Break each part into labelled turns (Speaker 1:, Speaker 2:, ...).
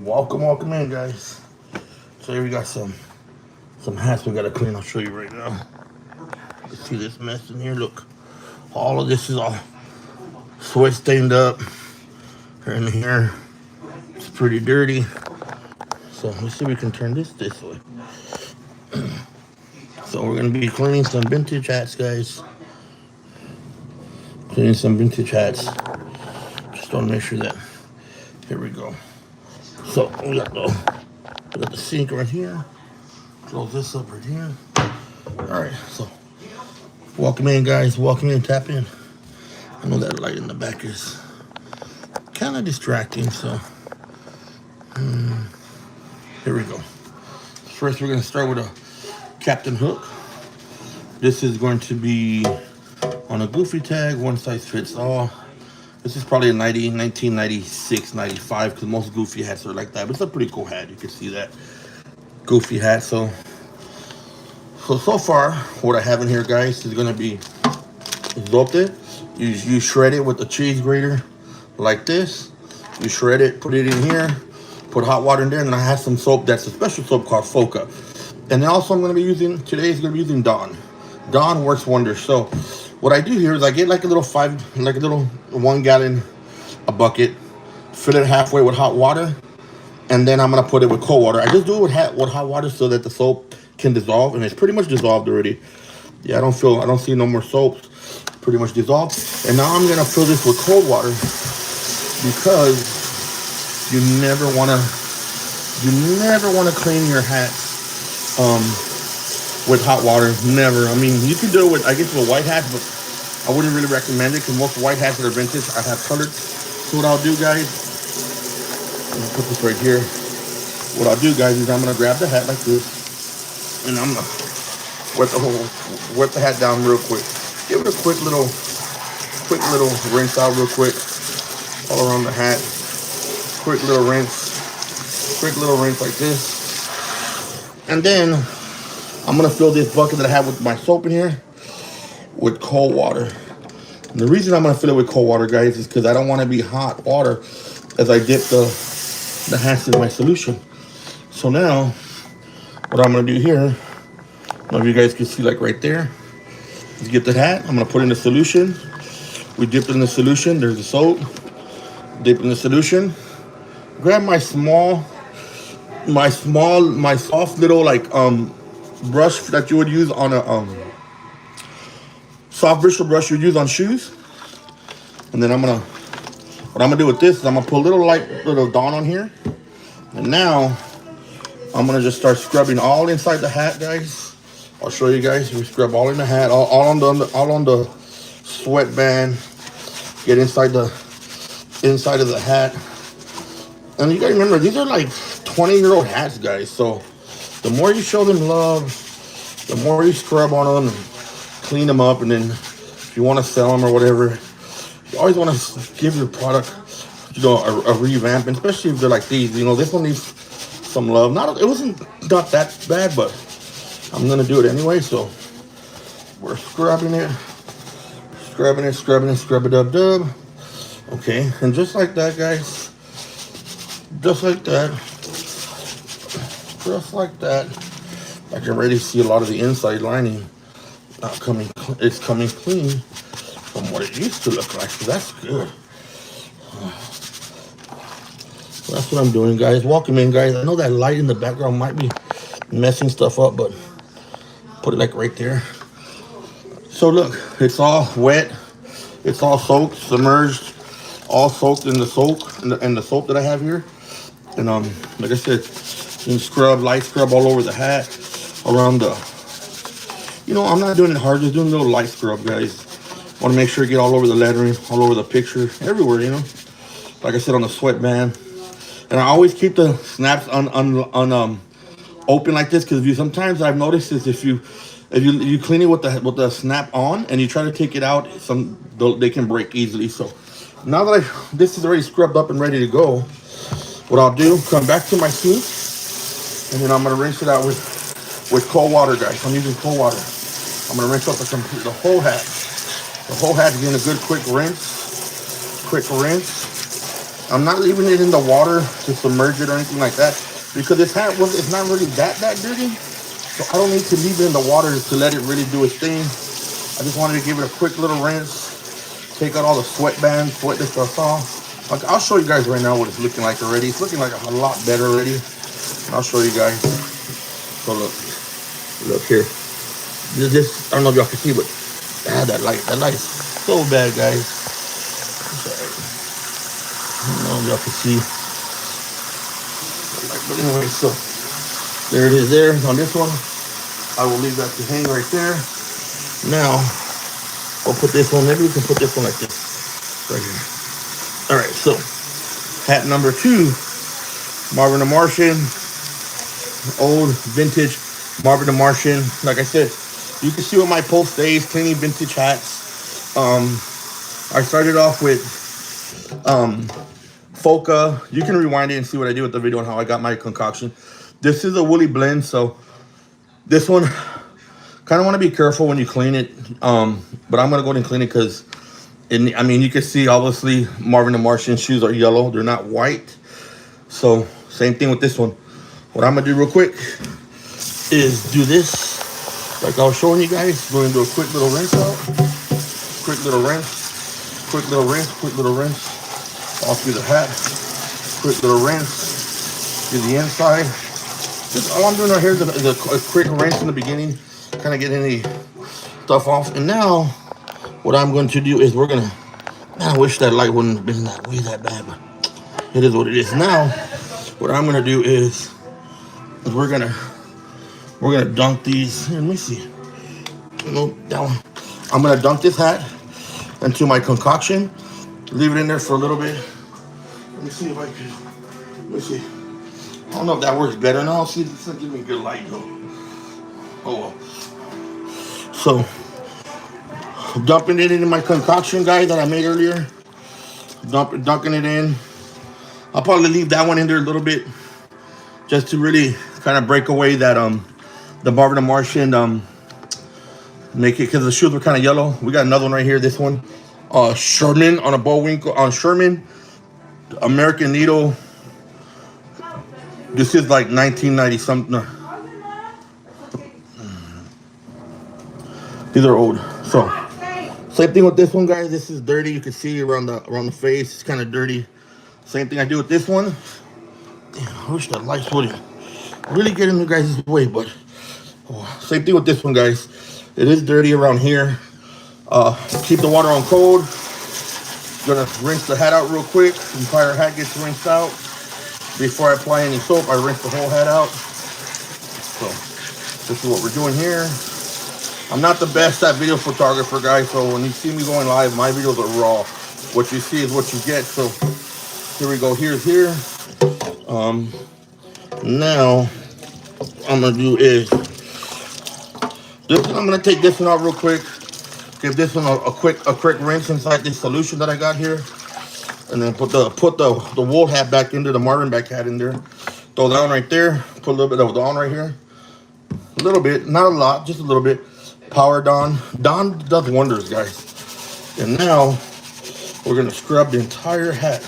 Speaker 1: Welcome in, guys. So here we got some hats we gotta clean. I'll show you right now. You see this mess in here? Look, all of this is all sweat stained up. In here, it's pretty dirty. So let's see if we can turn this way. So we're gonna be cleaning some vintage hats, guys. Cleaning some vintage hats. Just want to make sure that. Here we go. So we got the sink right here. Close this up right here. All right. So welcome in, guys. Welcome in. Tap in. I know that light in the back is kind of distracting. So here we go. First, we're gonna start with a Captain Hook. This is going to be on a Goofy tag, one size fits all. This is probably a 1996, 95, because most Goofy hats are like that. But it's a pretty cool hat. You can see that Goofy hat. So far, what I have in here, guys, is going to be zote. You shred it with a cheese grater like this. You shred it, put it in here, put hot water in there, and then I have some soap. That's a special soap called Foca. And then also I'm going to be using, today is going to be using Dawn. Dawn works wonders. So what I do here is I get like a little 1 gallon a bucket, fill it halfway with hot water, and then I'm gonna put it with cold water. I just do it with hot water so that the soap can dissolve, and it's pretty much dissolved already. Yeah, I don't see no more soaps. Pretty much dissolved. And now I'm gonna fill this with cold water because you never wanna clean your hats with hot water. Never. I mean, you can do it with, I guess, with white hats, but I wouldn't really recommend it because most white hats that are vintage, I have colored. So what I'll do, guys, I'm gonna put this right here. What I'll do, guys, is I'm gonna grab the hat like this, and I'm gonna wet the hat down real quick. Give it a quick little rinse out real quick, all around the hat. Quick little rinse like this, and then I'm gonna fill this bucket that I have with my soap in here with cold water. And the reason I'm gonna fill it with cold water, guys, is because I don't want to be hot water as I dip the hats in my solution. So now, what I'm gonna do here, I don't know if you guys can see, like right there, is get the hat. I'm gonna put in the solution. We dip in the solution. There's the soap. Dip in the solution. Grab my soft little like brush that you would use on a soft bristle brush you would use on shoes. And then what I'm gonna do with this is I'm gonna put a little Dawn on here. And now I'm gonna just start scrubbing all inside the hat, guys. I'll show you guys. We scrub all in the hat, all on the sweatband. Get inside of the hat. And you gotta remember, these are like 20-year-old hats, guys. So the more you show them love, the more you scrub on them and clean them up. And then if you want to sell them or whatever, you always want to give your product, a revamp. And especially if they're like these, this one needs some love. It wasn't that bad, but I'm gonna do it anyway. So we're scrubbing it, scrub it dub. Okay, and just like that, guys. Just like that. I can already see a lot of the inside lining it's coming clean from what it used to look like. So that's good. So that's what I'm doing, guys. Welcome in, guys. I know that light in the background might be messing stuff up, but put it like right there. So look, it's all wet. It's all soaked, submerged, all soaked in the soap and the soap that I have here. And like I said, you can light scrub all over the hat, around the, I'm not doing it hard, just doing a little light scrub, guys. Want to make sure you get all over the lettering, all over the picture, everywhere, Like I said, on the sweatband. And I always keep the snaps open like this, because sometimes I've noticed is if you clean it with the snap on and you try to take it out, they can break easily. So now that this is already scrubbed up and ready to go, what I'll do, come back to my sink, and then I'm gonna rinse it out with cold water, guys. I'm using cold water. I'm gonna rinse out the whole hat. The whole hat, getting a good quick rinse. I'm not leaving it in the water to submerge it or anything like that because this hat it's not really that dirty. So I don't need to leave it in the water to let it really do its thing. I just wanted to give it a quick little rinse, take out all the sweat that I saw. I'll show you guys right now what it's looking like already. It's looking like a lot better already. I'll show you guys. So look here. This I don't know if y'all can see, but that light is so bad, guys. Sorry. I don't know if y'all can see. But anyway, so there it is there on this one. I will leave that to hang right there. Now, I'll put this one, maybe we can put this one like this, right here. All right, so, hat number 2, Marvin the Martian, old vintage Marvin the Martian. Like I said, you can see what my post days, cleaning vintage hats. I started off with Foca. You can rewind it and see what I did with the video and how I got my concoction. This is a woolly blend, so this one, kind of want to be careful when you clean it, but I'm gonna go ahead and clean it because, I mean, you can see obviously Marvin the Martian shoes are yellow; they're not white. So same thing with this one. What I'm gonna do real quick is do this, like I was showing you guys. Going to do a quick little rinse out, quick little rinse, quick little rinse, quick little rinse, all through the hat, quick little rinse to the inside. Just all I'm doing right here is a quick rinse in the beginning. Kind of get any stuff off, and now what I'm going to do is man, I wish that light wouldn't have been that way that bad, but it is what it is. Now what I'm going to do is we're gonna dunk these. Here, let me see. No, that one. I'm gonna dunk this hat into my concoction, leave it in there for a little bit. Let me see if I can. Let me see. I don't know if that works better now. See, it's not giving me good light though. Oh well. So, dumping it into my concoction, guys, that I made earlier. Dunking it in. I'll probably leave that one in there a little bit, just to really kind of break away that the Marvin the Martian make it, because the shoes were kind of yellow. We got another one right here. This one, Sherman on a Bullwinkle on Sherman, American Needle. This is like 1990 something. These are old. So same thing with this one, guys. This is dirty. You can see around the face. It's kind of dirty. Same thing I do with this one. Damn, I wish the lights wouldn't really get in the guys' way, but same thing with this one, guys. It is dirty around here. Keep the water on cold. Gonna rinse the hat out real quick. The entire hat gets rinsed out. Before I apply any soap, I rinse the whole hat out. So this is what we're doing here. I'm not the best at video photographer, guys, so when you see me going live, my videos are raw. What you see is what you get. So here we go. Here's here. Now I'm gonna do is this. I'm gonna take this one out real quick. Give this one a quick rinse inside this solution that I got here, and then put the wool hat back into the Marvin back hat in there. Throw that on right there. Put a little bit of Dawn right here. A little bit, not a lot, just a little bit. Power Dawn. Dawn does wonders, guys. And now we're gonna scrub the entire hat.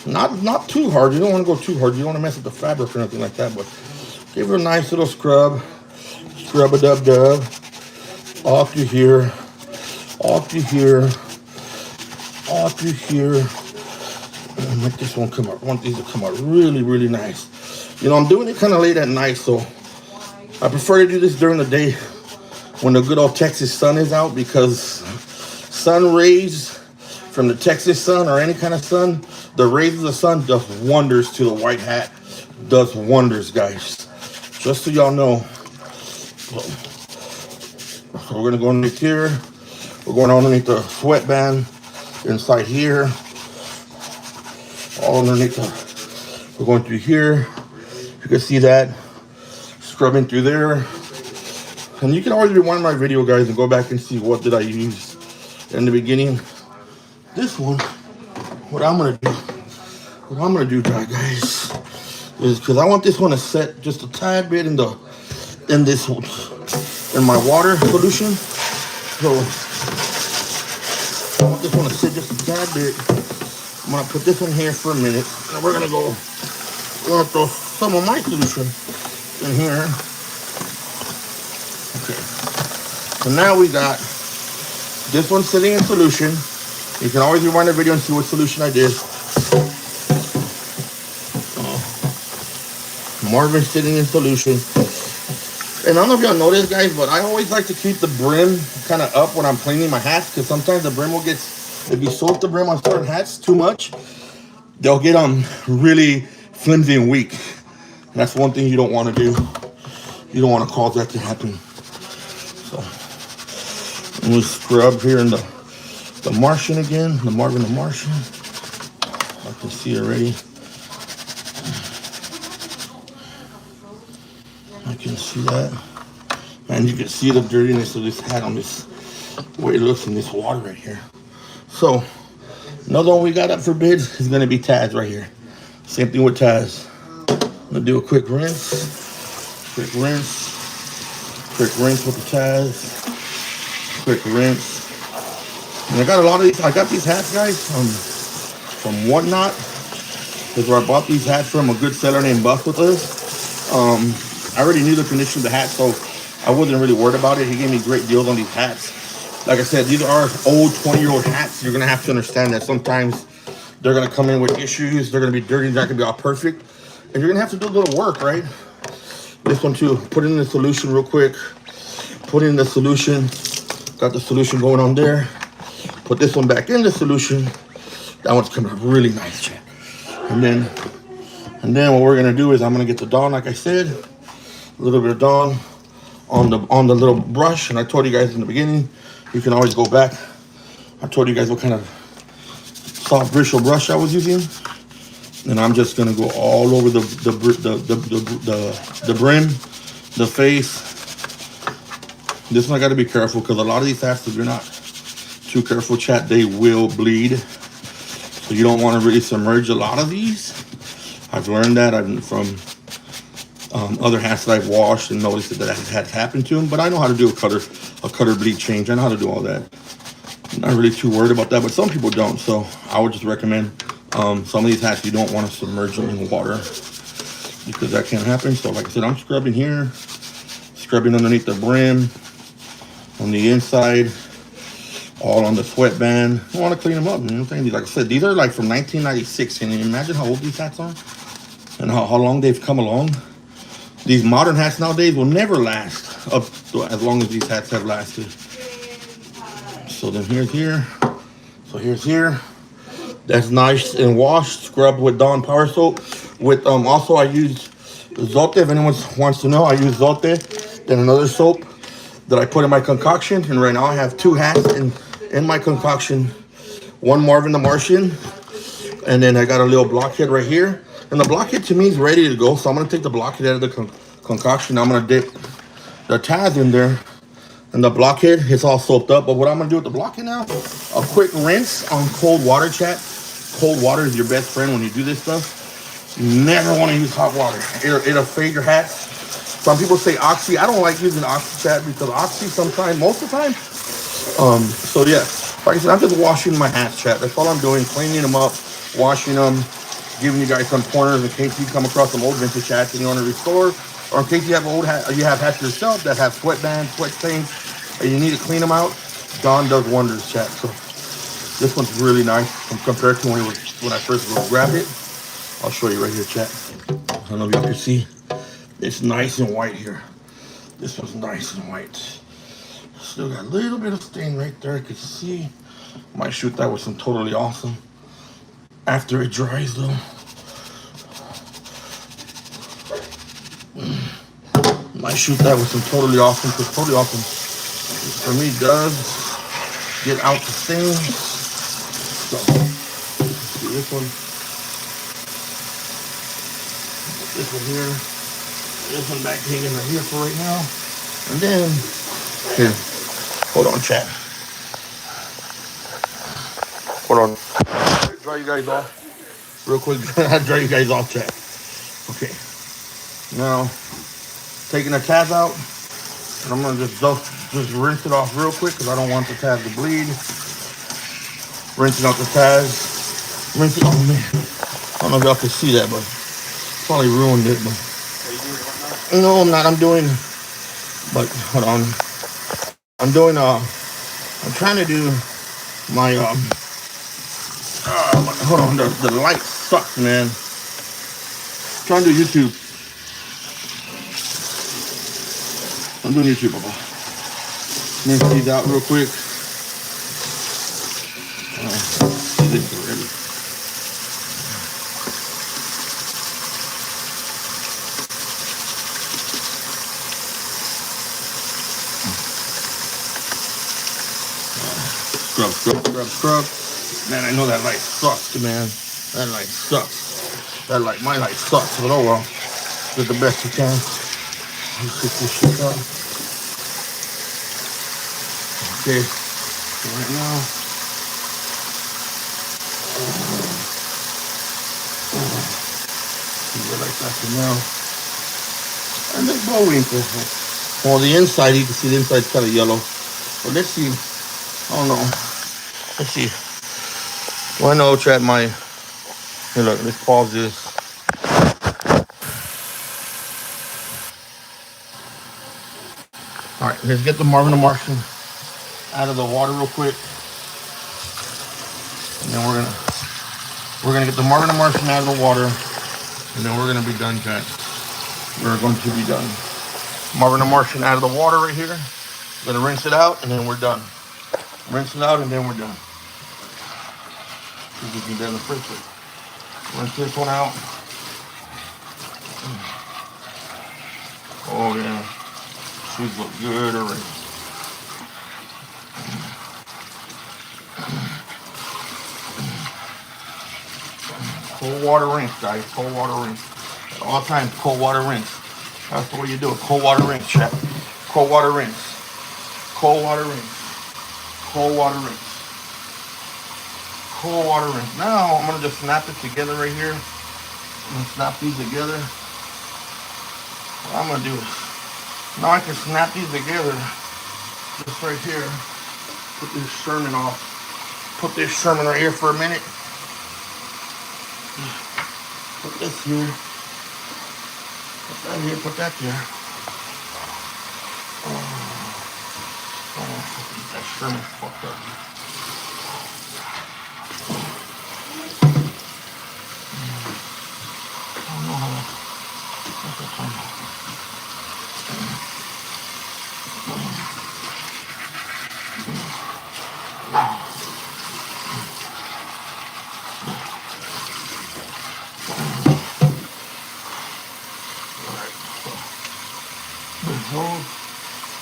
Speaker 1: Not too hard. You don't want to go too hard. You don't want to mess with the fabric or anything like that. But give her a nice little scrub. Scrub a dub. Off to here. Off to here. Off to here. And make this one come out. I want these to come out really, really nice. You know, I'm doing it kind of late at night, so I prefer to do this during the day when the good old Texas sun is out, because sun rays from the Texas sun or any kind of sun, the rays of the sun does wonders to the white hat. Does wonders, guys. Just so y'all know. So we're gonna go underneath here. We're going underneath the sweatband inside here. All underneath we're going through here. You can see that. Scrubbing through there. And you can always rewind my video, guys, and go back and see what did I use in the beginning. This one, what I'm gonna do, guys, is because I want this one to set just a tad bit in my water solution. So I want this one to sit just a tad bit I'm gonna put this in here for a minute, and we're gonna go. We're gonna throw some of my solution in here. Okay. So now we got this one sitting in solution. You can always rewind the video and see what solution I did. Marvin sitting in solution. And I don't know if y'all noticed, guys, but I always like to keep the brim kind of up when I'm cleaning my hats, because sometimes the brim will get, if you soak the brim on certain hats too much, they'll get really flimsy and weak. And that's one thing you don't want to do. You don't want to cause that to happen. So I'm gonna scrub here in the Martian again, the Marvin the Martian. I can see already. I can see that. And you can see the dirtiness of this hat on this, way it looks in this water right here. So, another one we got up for bid is going to be Taz right here. Same thing with Taz. I'm going to do a quick rinse. Quick rinse. Quick rinse with the Taz. Quick rinse. And I got a lot of these. I got these hats, guys, from Whatnot. That's where I bought these hats from, a good seller named Buff with us. I already knew the condition of the hat, so I wasn't really worried about it. He gave me great deals on these hats. Like I said, these are old 20-year-old hats. You're going to have to understand that sometimes they're going to come in with issues. They're going to be dirty. They're not going to be all perfect. And you're going to have to do a little work, right? This one, too. Put it in the solution real quick. Put it in the solution. Got the solution going on there. Put this one back in the solution. That one's coming out really nice, chat. And then what we're going to do is I'm going to get the Dawn, like I said. A little bit of Dawn on the little brush, and I told you guys in the beginning, you can always go back. I told you guys what kind of soft bristle brush I was using, and I'm just gonna go all over the brim, the face. This one I got to be careful, because a lot of these hats, if you're not too careful, chat, they will bleed. So you don't want to really submerge a lot of these. I've learned that from other hats that I've washed and noticed that has happened to them. But I know how to do a cutter bleed change. I know how to do all that. I'm not really too worried about that, but some people don't. So I would just recommend some of these hats, you don't want to submerge them in water, because that can happen. So like I said, I'm scrubbing here, scrubbing underneath the brim, on the inside, all on the sweatband. I want to clean them up. You know what I'm saying? Like I said, these are like from 1996. Can you imagine how old these hats are and how long they've come along? These modern hats nowadays will never last up to as long as these hats have lasted. So then here's here. So here's here. That's nice and washed, scrubbed with Dawn Power Soap. With also I use Zote. If anyone wants to know, I use Zote. Then another soap that I put in my concoction. And right now I have two hats in my concoction. One Marvin the Martian, and then I got a little blockhead right here. And the blockhead to me is ready to go. So I'm going to take the blockhead out of the concoction. I'm going to dip the Taz in there. And the blockhead, it's all soaked up. But what I'm going to do with the blockhead now, a quick rinse on cold water, chat. Cold water is your best friend when you do this stuff. You never want to use hot water. It'll fade your hats. Some people say Oxy. I don't like using Oxy, chat, because Oxy sometimes, most of the time. So yeah, like I said, I'm just washing my hats, chat. That's all I'm doing, cleaning them up, washing them, giving you guys some pointers in case you come across some old vintage hats and you want to restore, or in case you have hats yourself that have sweatbands, sweat stains, and you need to clean them out. Dawn does wonders, chat. So this one's really nice compared to when I first grabbed it. I'll show you right here, chat. I don't know if y'all can see. It's nice and white here. This one's nice and white. Still got a little bit of stain right there. I can see. Might shoot that with some Totally Awesome after it dries, though. Might shoot that with some Totally Awesome, because Totally Awesome for me does get out the stain. So see this one here, this one back hanging right here for right now, and then here, hold on, chat. Hold on. Dry you guys off real quick. Dry you guys off, chat. Okay. Now taking the Taz out, and I'm gonna just rinse it off real quick because I don't want the Taz to bleed. Rinsing out the Taz. Rinse it. Oh man, I don't know if y'all can see that, but probably ruined it. But no, I'm not. I'm doing. But hold on. I'm doing. I'm trying to do my. Hold on. The light sucks, man. I'm trying to do YouTube. I'm doing YouTube, Papa. Rinse these out real quick. See this already. Scrub, scrub, scrub, scrub. Man, I know that light sucks, man. That light sucks. That light, my light sucks, but oh well. Do the best you can. Let's get this shit up. Okay, so right now. See what like that for now. And this bow wrinkle. Well, the inside, you can see the inside's kind of yellow. But let's see. I don't know. Let's see. Well, I know it's at my. Here, look. Let's pause this. All right, let's get the Marvin the Martian out of the water real quick, and then we're gonna get the Marvin the Martian out of the water, and then we're gonna be done, chat. We're going to be done. Marvin the Martian out of the water right here. Gonna rinse it out, and then we're done. Rinse it out, and then we're done. See if we can get in the fridge. Rinse this one out. Oh yeah, these look good already. Cold water rinse, guys. Cold water rinse. At all times, cold water rinse. That's the way you do it. Cold water rinse, chat. Cold water rinse. Cold water rinse. Cold water rinse. Cold water rinse. Now I'm gonna just snap it together right here. I'm gonna snap these together. What I'm gonna do is now I can snap these together. Just right here. Put this Sherman off. Put this Sherman right here for a minute. Put this here. Put that here. Put that there. That Sherman fucked up. I don't know how that's a fun.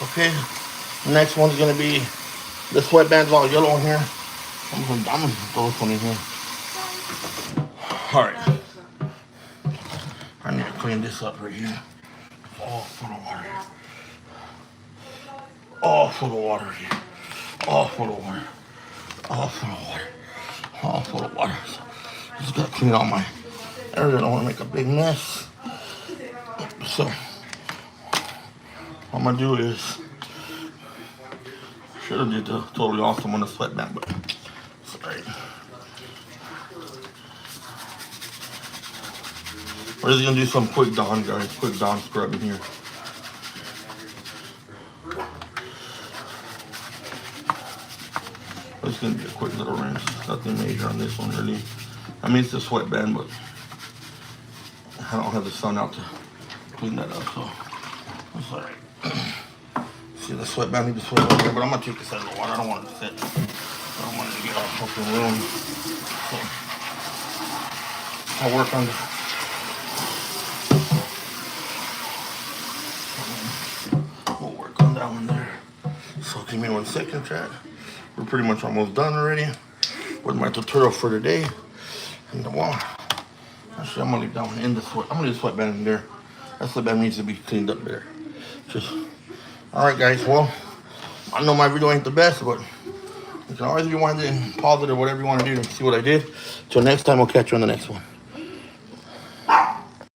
Speaker 1: Okay, next one's gonna be the sweatband's all yellow in here. I'm gonna throw this one in here. All right, I need to clean this up right here. All full of water. All full of water here. All full of water. All full of water. All full of water. So just gotta clean all my area. I don't want to make a big mess. So what I'm gonna do is, should have did the totally awesome on the sweatband, but it's alright. We're just gonna do some quick Dawn, guys. Quick Dawn scrub in here. It's gonna be a quick little rinse. Nothing major on this one, really. I mean, it's a sweatband, but I don't have the sun out to clean that up, so it's alright. See the sweatband, need to sweat over here, but I'm gonna take this out of the water. I don't want it to sit. I don't want it to get all fucking ruined. So I'll work on this. We'll work on that one there. So give me 1 second, chat. We're pretty much almost done already with my tutorial for today. And the wall. Actually, I'm gonna leave that one in the sweat. I'm gonna leave the sweatband in there. That sweatband needs to be cleaned up there. Just. Alright guys, well, I know my video ain't the best, but you can always rewind it and pause it or whatever you want to do to see what I did. Till next time, I'll catch you on the next one.